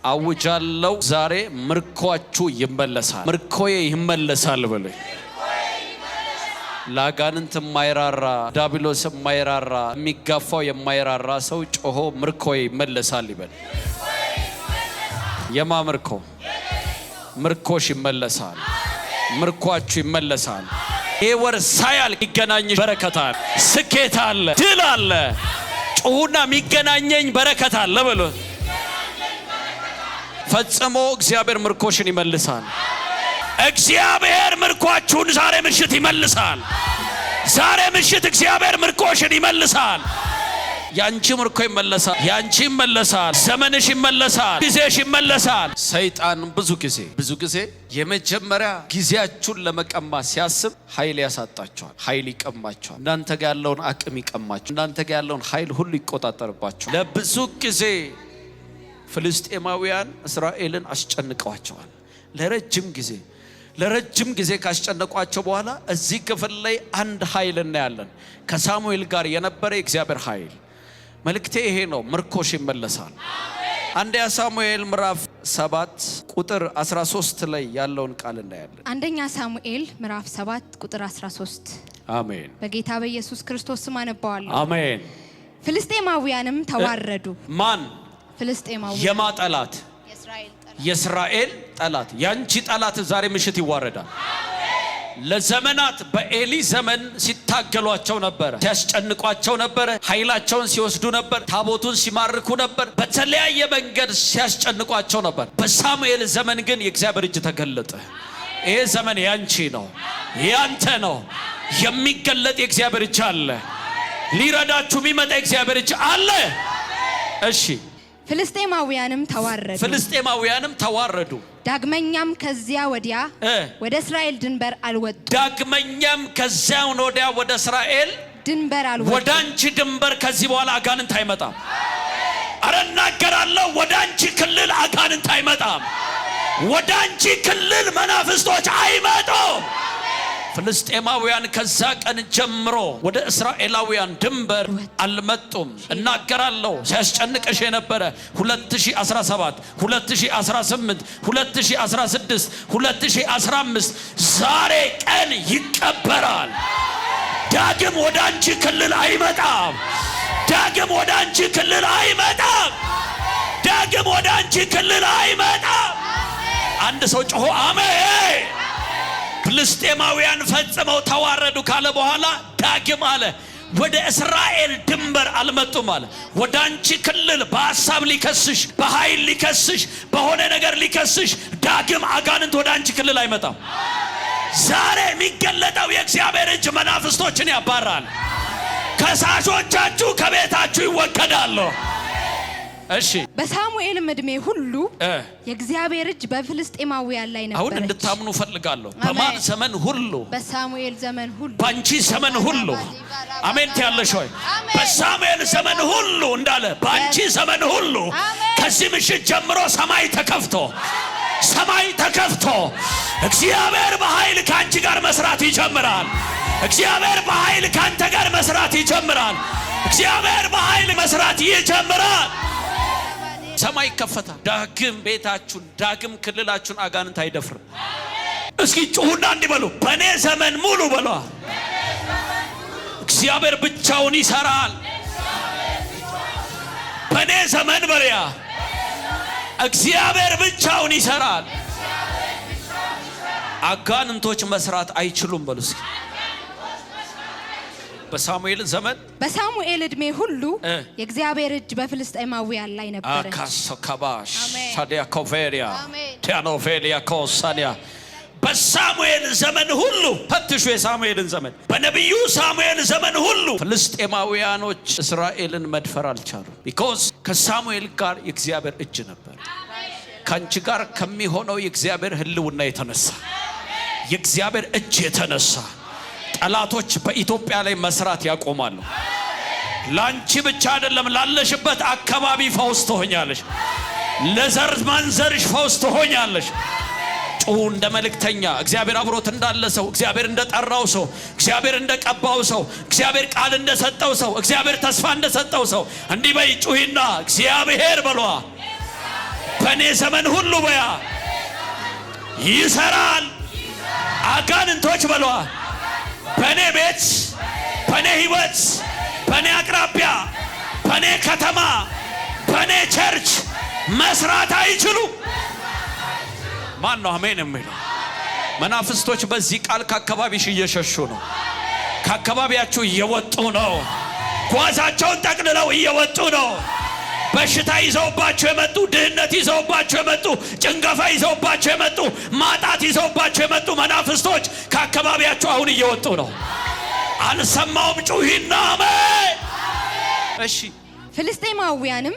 አውጃለሁ ዛሬ ምርኮአችሁ ይመለሳል። ምርኮዬ ይመለሳል በሉ። ላጋንንት የማይራራ ዳቢሎስ የማይራራ የሚጋፋው የማይራራ ሰው ጮሆ ምርኮዬ ይመለሳል ይበል። የማ ምርኮ? ምርኮሽ ይመለሳል። ምርኮአችሁ ይመለሳል። ይሄ ወር ሳያል ይገናኝሽ በረከት አለ፣ ስኬት አለ፣ ድል አለ። ጮሁና የሚገናኘኝ በረከት አለ በሉ። ፈጽሞ እግዚአብሔር ምርኮሽን ይመልሳል። እግዚአብሔር ምርኮአችሁን ዛሬ ምሽት ይመልሳል። ዛሬ ምሽት እግዚአብሔር ምርኮሽን ይመልሳል። ያንቺ ምርኮ ይመለሳል። ያንቺ ይመለሳል። ዘመንሽ ይመለሳል። ጊዜሽ ይመለሳል። ሰይጣን ብዙ ጊዜ የመጀመሪያ ጊዜያችሁን ለመቀማት ሲያስብ ኃይል ያሳጣችኋል። ኃይል ይቀማችኋል። እናንተ ጋር ያለውን አቅም ይቀማችኋል። እናንተ ጋር ያለውን ኃይል ሁሉ ይቆጣጠርባችኋል። ለብዙ ጊዜ ፍልስጤማውያን እስራኤልን አስጨንቀዋቸዋል። ለረጅም ጊዜ ካስጨነቋቸው በኋላ እዚህ ክፍል ላይ አንድ ኃይል እናያለን። ከሳሙኤል ጋር የነበረ የእግዚአብሔር ኃይል። መልእክቴ ይሄ ነው፣ ምርኮሽ ይመለሳል። አንደኛ ሳሙኤል ምዕራፍ 7 ቁጥር 13 ላይ ያለውን ቃል እናያለን። አንደኛ ሳሙኤል ምዕራፍ 7 ቁጥር 13። አሜን። በጌታ በኢየሱስ ክርስቶስ ስም አነባዋለሁ። አሜን። ፍልስጤማውያንም ተዋረዱ። ማን? ፍልስጤማውያን። የማ ጠላት? የእስራኤል ጠላት። ያንቺ ጠላት ዛሬ ምሽት ይዋረዳል። ለዘመናት በኤሊ ዘመን ሲታገሏቸው ነበር፣ ሲያስጨንቋቸው ነበር፣ ኃይላቸውን ሲወስዱ ነበር፣ ታቦቱን ሲማርኩ ነበር፣ በተለያየ መንገድ ሲያስጨንቋቸው ነበር። በሳሙኤል ዘመን ግን የእግዚአብሔር እጅ ተገለጠ። ይሄ ዘመን ያንቺ ነው፣ ያንተ ነው። የሚገለጥ የእግዚአብሔር እጅ አለ። ሊረዳችሁ የሚመጣ የእግዚአብሔር እጅ አለ። እሺ። ፍልስጤማውያንም ተዋረዱ። ዳግመኛም ከዚያ ወዲያ ወደ እስራኤል ድንበር አልወጡ። ዳግመኛም ከዚያ ወዲያ ወደ እስራኤል ድንበር አልወጡ። ወደ አንቺ ድንበር ከዚህ በኋላ አጋንንት አይመጣም። አረ እናገራለሁ፣ ወደ አንቺ ክልል አጋንንት አይመጣም። ወደ አንቺ ክልል መናፍስቶች አይመጡም። ፍልስጤማውያን ከዛ ቀን ጀምሮ ወደ እስራኤላውያን ድንበር አልመጡም። እናገራለሁ፣ ሲያስጨንቅሽ የነበረ 2017 2018 2016 2015 ዛሬ ቀን ይቀበራል። ዳግም ወደ አንቺ ክልል አይመጣም። ዳግም ወደ አንቺ ክልል አይመጣም። ዳግም ወደ አንቺ ክልል አይመጣም። አንድ ሰው ጮሆ አሜን። ፍልስጤማውያን ፈጽመው ተዋረዱ ካለ በኋላ ዳግም አለ ወደ እስራኤል ድንበር አልመጡም አለ። ወደ አንቺ ክልል በሐሳብ ሊከስሽ፣ በኃይል ሊከስሽ፣ በሆነ ነገር ሊከስሽ ዳግም አጋንንት ወደ አንቺ ክልል አይመጣም። ዛሬ የሚገለጠው የእግዚአብሔር እጅ መናፍስቶችን ያባራል። ከሳሾቻችሁ ከቤታችሁ ይወገዳሉ። እሺ። በሳሙኤልም እድሜ ሁሉ የእግዚአብሔር እጅ በፍልስጤማውያን ላይ ነበር። አሁን እንድታምኑ ፈልጋለሁ። በማን ዘመን ሁሉ? በሳሙኤል ዘመን ሁሉ። ባንቺ ዘመን ሁሉ። አሜን ትያለሽ ወይ? በሳሙኤል ዘመን ሁሉ እንዳለ ባንቺ ዘመን ሁሉ ከዚህ ምሽት ጀምሮ ሰማይ ተከፍቶ እግዚአብሔር በኃይል ካንቺ ጋር መስራት ይጀምራል። እግዚአብሔር በኃይል ካንተ ጋር መስራት ይጀምራል። እግዚአብሔር በኃይል መስራት ይጀምራል። ሰማይ ይከፈታል። ዳግም ቤታችሁን፣ ዳግም ክልላችሁን አጋንንት አይደፍርም። እስኪ ጩሁና እንዲበሉ በኔ ዘመን ሙሉ በሏ። እግዚአብሔር ብቻውን ይሰራል። በኔ ዘመን በሪያ እግዚአብሔር ብቻውን ይሰራል። አጋንንቶች መስራት አይችሉም በሉ እስኪ። በሳሙኤል እድሜ ሁሉ የእግዚአብሔር እጅ በፍልስጤማውያን ላይ ነበር። አካሰካባሽ ታዲያ ኮቬሪያ ቲያኖቬሊያ ኮሳኒያ በሳሙኤል ዘመን ሁሉ ፈትሹ። የሳሙኤልን ዘመን በነቢዩ ሳሙኤል ዘመን ሁሉ ፍልስጤማውያኖች እስራኤልን መድፈር አልቻሉ። ቢኮዝ ከሳሙኤል ጋር የእግዚአብሔር እጅ ነበር። ካንቺ ጋር ከሚሆነው የእግዚአብሔር ህልውና የተነሳ የእግዚአብሔር እጅ የተነሳ ጠላቶች በኢትዮጵያ ላይ መስራት ያቆማሉ። ላንቺ ብቻ አይደለም፣ ላለሽበት አካባቢ ፈውስ ትሆኛለሽ። ለዘር ማንዘርሽ ፈውስ ትሆኛለሽ። ጩሁ እንደ መልእክተኛ፣ እግዚአብሔር አብሮት እንዳለ ሰው፣ እግዚአብሔር እንደጠራው ሰው፣ እግዚአብሔር እንደቀባው ሰው፣ እግዚአብሔር ቃል እንደሰጠው ሰው፣ እግዚአብሔር ተስፋ እንደሰጠው ሰው እንዲህ በይ ጩሂና እግዚአብሔር በሏ በኔ ዘመን ሁሉ በያ ይሰራል። አጋንንቶች በሏ በኔ ቤት፣ በኔ ህይወት፣ በኔ አቅራቢያ፣ በኔ ከተማ፣ በኔ ቸርች መስራት አይችሉ። ማን ነው አሜን የሚለው? መናፍስቶች በዚህ ቃል ከአካባቢሽ እየሸሹ ነው። ከአካባቢያችሁ እየወጡ ነው። ጓዛቸውን ጠቅልለው እየወጡ ነው። በሽታ ይዘውባቸው የመጡ፣ ድህነት ይዘውባቸው የመጡ፣ ጭንገፋ ይዘውባቸው የመጡ፣ ማጣት ይዘውባቸው የመጡ መናፍስቶች ከአካባቢያችሁ አሁን እየወጡ ነው። አልሰማውም? ጩሂና አሜን። እሺ። ፍልስጤማውያንም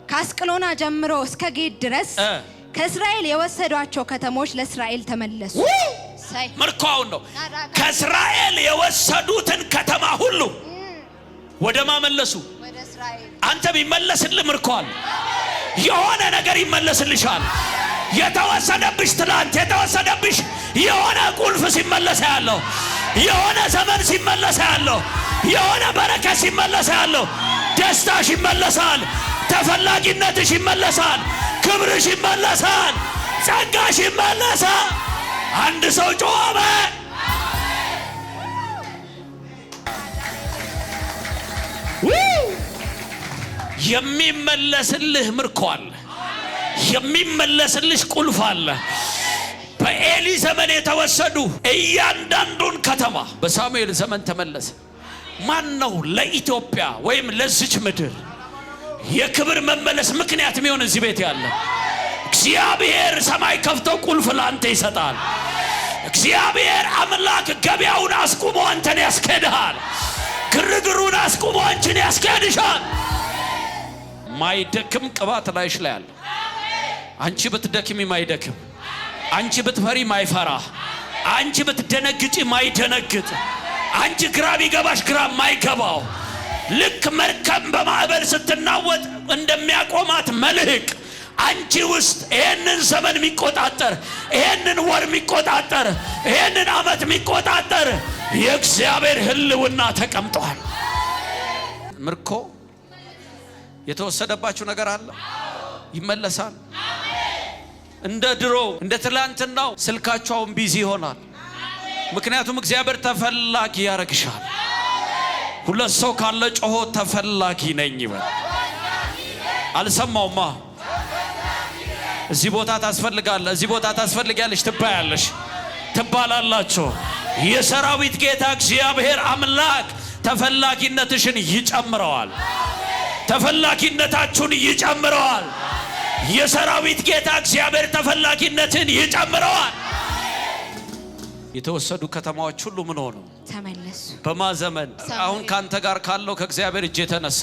ከአስቀሎና ጀምሮ እስከ ጌት ድረስ ከእስራኤል የወሰዷቸው ከተሞች ለእስራኤል ተመለሱ። ምርኮውን ነው። ከእስራኤል የወሰዱትን ከተማ ሁሉ ወደ ማመለሱ። አንተ ቢመለስልህ ምርኮል የሆነ ነገር ይመለስልሻል። የተወሰደብሽ ትላንት የተወሰደብሽ የሆነ ቁልፍ ሲመለስ ያለው፣ የሆነ ዘመን ሲመለስ ያለው፣ የሆነ በረከት ሲመለስ ያለው፣ ደስታሽ ይመለሳል፣ ተፈላጊነትሽ ይመለሳል፣ ክብርሽ ይመለሳል፣ ጸጋሽ ይመለሳል። አንድ ሰው ጮኸ። የሚመለስልህ ምርኮ አለ። የሚመለስልሽ ቁልፍ አለ። በኤሊ ዘመን የተወሰዱ እያንዳንዱን ከተማ በሳሙኤል ዘመን ተመለሰ። ማን ነው ለኢትዮጵያ ወይም ለዚች ምድር የክብር መመለስ ምክንያት የሚሆን? እዚህ ቤት ያለ እግዚአብሔር ሰማይ ከፍቶ ቁልፍ ላንተ ይሰጣል። እግዚአብሔር አምላክ ገበያውን አስቁሞ አንተን ያስኬድሃል። ግርግሩን አስቁሞ አንቺን ያስኬድሻል። ማይደክም ቅባት ላይሽ ላይ አለ። አንቺ ብትደክሚ ማይደክም፣ አንቺ ብትፈሪ ማይፈራ፣ አንቺ ብትደነግጪ ማይደነግጥ፣ አንቺ ግራ ቢገባሽ ግራ ማይገባው፣ ልክ መርከብ በማዕበል ስትናወጥ እንደሚያቆማት መልህቅ አንቺ ውስጥ ይሄንን ዘመን የሚቆጣጠር፣ ይሄንን ወር የሚቆጣጠር፣ ይሄንን ዓመት የሚቆጣጠር የእግዚአብሔር ሕልውና ተቀምጧል። ምርኮ የተወሰደባችሁ ነገር አለ፣ ይመለሳል። እንደ ድሮ እንደ ትላንትናው ስልካቸውን ቢዚ ይሆናል። ምክንያቱም እግዚአብሔር ተፈላጊ ያረግሻል። ሁለት ሰው ካለ ጮሆ ተፈላጊ ነኝ ይበል። አልሰማውማ? እዚህ ቦታ ታስፈልጋለህ፣ እዚህ ቦታ ታስፈልጊያለሽ፣ ትባያለሽ፣ ትባላላችሁ። የሰራዊት ጌታ እግዚአብሔር አምላክ ተፈላጊነትሽን ይጨምረዋል። ተፈላጊነታችሁን ይጨምረዋል። የሰራዊት ጌታ እግዚአብሔር ተፈላጊነትን ይጨምረዋል። የተወሰዱ ከተማዎች ሁሉ ምን ሆኑ? ተመለሱ። በማዘመን አሁን ካንተ ጋር ካለው ከእግዚአብሔር እጅ የተነሳ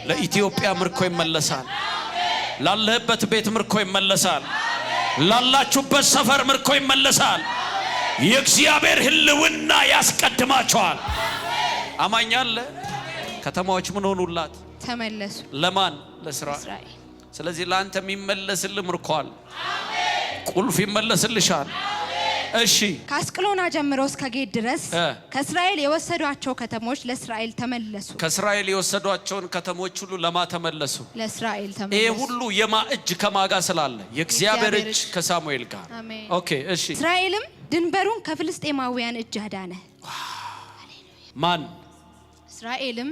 ለኢትዮጵያ ምርኮ ይመለሳል። ላለህበት ቤት ምርኮ ይመለሳል። ላላችሁበት ሰፈር ምርኮ ይመለሳል። የእግዚአብሔር ሕልውና ያስቀድማቸዋል። አማኛለ ከተማዎች ምን ሆኑላት? ተመለሱ። ለማን? ለእስራኤል። ስለዚህ ለአንተ የሚመለስልህ ምርኮ አለ። ቁልፍ ይመለስልሻል። እሺ። ከአስቀሎና ጀምሮ እስከ ጌት ድረስ ከእስራኤል የወሰዷቸው ከተሞች ለእስራኤል ተመለሱ። ከእስራኤል የወሰዷቸውን ከተሞች ሁሉ ለማ ተመለሱ? ለእስራኤል ተመለሱ። ይሄ ሁሉ የማ እጅ ከማጋ ስላለ? የእግዚአብሔር እጅ ከሳሙኤል ጋር። ኦኬ። እሺ። እስራኤልም ድንበሩን ከፍልስጤማውያን እጅ አዳነ። ማን? እስራኤልም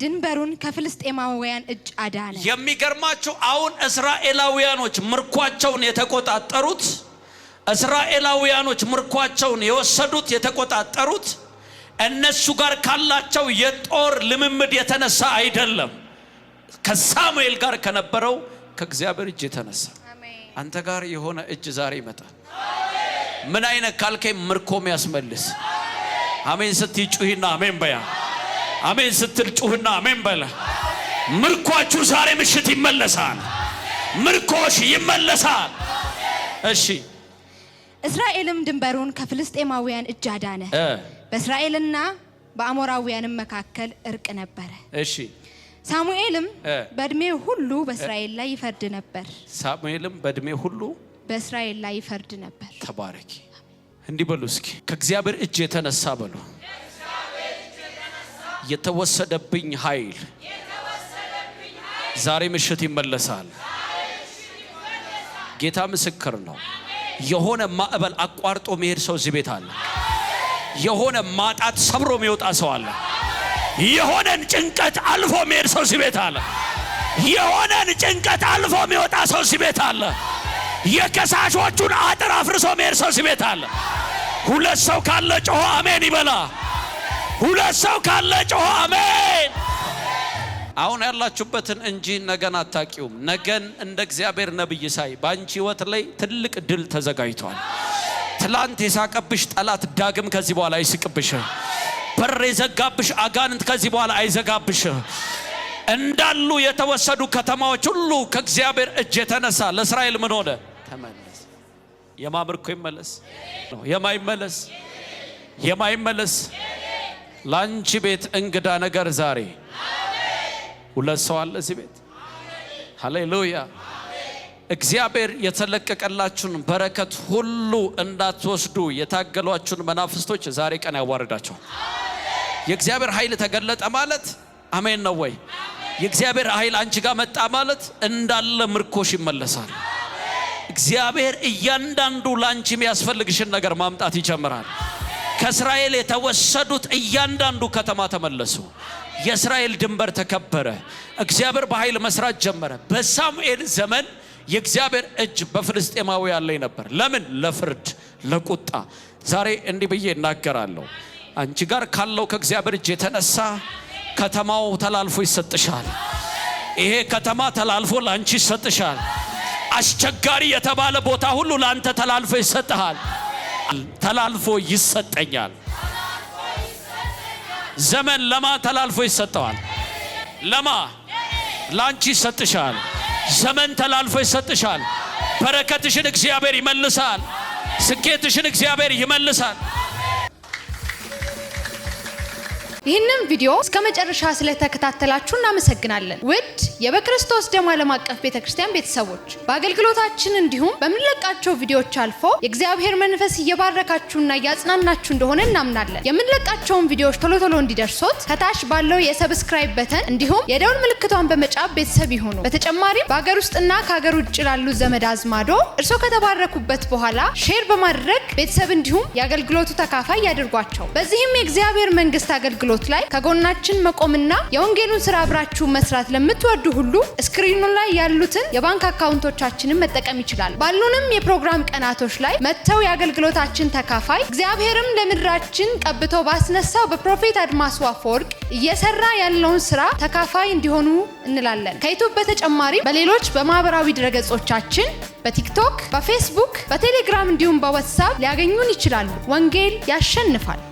ድንበሩን ከፍልስጤማውያን እጅ አዳነ። የሚገርማችሁ አሁን እስራኤላውያኖች ምርኳቸውን የተቆጣጠሩት፣ እስራኤላውያኖች ምርኳቸውን የወሰዱት የተቆጣጠሩት እነሱ ጋር ካላቸው የጦር ልምምድ የተነሳ አይደለም፣ ከሳሙኤል ጋር ከነበረው ከእግዚአብሔር እጅ የተነሳ። አንተ ጋር የሆነ እጅ ዛሬ ይመጣል። ምን አይነት ካልከኝ ምርኮም ያስመልስ። አሜን ስትይ ጩሂና አሜን በያ። አሜን ስትል ጩህና አሜን በለ። ምርኳችሁ ዛሬ ምሽት ይመለሳል። ምርኮሽ ይመለሳል። እሺ። እስራኤልም ድንበሩን ከፍልስጤማውያን እጅ አዳነ። በእስራኤልና በአሞራውያንም መካከል እርቅ ነበረ። እሺ። ሳሙኤልም በእድሜው ሁሉ በእስራኤል ላይ ይፈርድ ነበር። ሳሙኤልም በእድሜው ሁሉ በእስራኤል ላይ ይፈርድ ነበር። ተባረኪ። እንዲህ በሉ እስኪ ከእግዚአብሔር እጅ የተነሳ በሉ የተወሰደብኝ ኃይል ዛሬ ምሽት ይመለሳል። ጌታ ምስክር ነው። የሆነ ማዕበል አቋርጦ መሄድ ሰው እዚህ ቤት አለ። የሆነ ማጣት ሰብሮ የሚወጣ ሰው አለ። የሆነን ጭንቀት አልፎ መሄድ ሰው እዚህ ቤት አለ። የሆነን ጭንቀት አልፎ የሚወጣ ሰው እዚህ ቤት አለ። የከሳሾቹን አጥር አፍርሶ መሄድ ሰው እዚህ ቤት አለ። ሁለት ሰው ካለ ጮሆ አሜን ይበላ። ሁለት ሰው ካለ ጮሆ አሜን። አሁን ያላችሁበትን እንጂ ነገን አታውቂውም። ነገን እንደ እግዚአብሔር ነብይ ሳይ ባንቺ ህይወት ላይ ትልቅ ድል ተዘጋጅቷል። ትላንት የሳቀብሽ ጠላት ዳግም ከዚህ በኋላ አይስቅብሽ። በር የዘጋብሽ አጋንንት ከዚህ በኋላ አይዘጋብሽ። እንዳሉ የተወሰዱ ከተማዎች ሁሉ ከእግዚአብሔር እጅ የተነሳ ለእስራኤል ምን ሆነ? ተመለስ። የማምርኮ ይመለስ ነው የማይመለስ የማይመለስ ላንቺ ቤት እንግዳ ነገር ዛሬ ሁለት ሰው አለ እዚህ ቤት። ሃሌሉያ። እግዚአብሔር የተለቀቀላችሁን በረከት ሁሉ እንዳትወስዱ የታገሏችሁን መናፍስቶች ዛሬ ቀን ያዋርዳቸው። የእግዚአብሔር ኃይል ተገለጠ ማለት አሜን ነው ወይ? የእግዚአብሔር ኃይል አንቺ ጋር መጣ ማለት እንዳለ ምርኮሽ ይመለሳል። እግዚአብሔር እያንዳንዱ ላንቺ የሚያስፈልግሽን ነገር ማምጣት ይጀምራል። ከእስራኤል የተወሰዱት እያንዳንዱ ከተማ ተመለሱ። የእስራኤል ድንበር ተከበረ። እግዚአብሔር በኃይል መስራት ጀመረ። በሳሙኤል ዘመን የእግዚአብሔር እጅ በፍልስጤማውያን ላይ ነበር። ለምን? ለፍርድ፣ ለቁጣ። ዛሬ እንዲህ ብዬ እናገራለሁ። አንቺ ጋር ካለው ከእግዚአብሔር እጅ የተነሳ ከተማው ተላልፎ ይሰጥሻል። ይሄ ከተማ ተላልፎ ላንቺ ይሰጥሻል። አስቸጋሪ የተባለ ቦታ ሁሉ ላንተ ተላልፎ ይሰጥሃል። ተላልፎ ይሰጠኛል። ዘመን ለማ ተላልፎ ይሰጠዋል? ለማ? ላንቺ ይሰጥሻል። ዘመን ተላልፎ ይሰጥሻል። በረከትሽን እግዚአብሔር ይመልሳል። ስኬትሽን እግዚአብሔር ይመልሳል። ይህንን ቪዲዮ እስከ መጨረሻ ስለተከታተላችሁ እናመሰግናለን። ውድ የበክርስቶስ ደም ዓለም አቀፍ ቤተክርስቲያን ቤተሰቦች በአገልግሎታችን እንዲሁም በምንለቃቸው ቪዲዮዎች አልፎ የእግዚአብሔር መንፈስ እየባረካችሁና እያጽናናችሁ እንደሆነ እናምናለን። የምንለቃቸውን ቪዲዮዎች ቶሎ ቶሎ እንዲደርሶት ከታች ባለው የሰብስክራይብ በተን እንዲሁም የደውል ምልክቷን በመጫን ቤተሰብ ይሁኑ። በተጨማሪም በአገር ውስጥና ከሀገር ውጭ ላሉ ዘመድ አዝማዶ እርሶ ከተባረኩበት በኋላ ሼር በማድረግ ቤተሰብ እንዲሁም የአገልግሎቱ ተካፋይ ያድርጓቸው። በዚህም የእግዚአብሔር መንግስት አገልግሎት ላይ ከጎናችን መቆምና የወንጌሉን ስራ አብራችሁ መስራት ለምትወዱ ሁሉ ስክሪኑ ላይ ያሉትን የባንክ አካውንቶቻችንን መጠቀም ይችላል። ባሉንም የፕሮግራም ቀናቶች ላይ መተው የአገልግሎታችን ተካፋይ እግዚአብሔርም ለምድራችን ቀብቶ ባስነሳው በፕሮፌት አድማሱ አፈወርቅ እየሰራ ያለውን ስራ ተካፋይ እንዲሆኑ እንላለን። ከዩቲዩብ በተጨማሪ በሌሎች በማህበራዊ ድረገጾቻችን በቲክቶክ፣ በፌስቡክ፣ በቴሌግራም እንዲሁም በዋትስአፕ ሊያገኙን ይችላሉ። ወንጌል ያሸንፋል።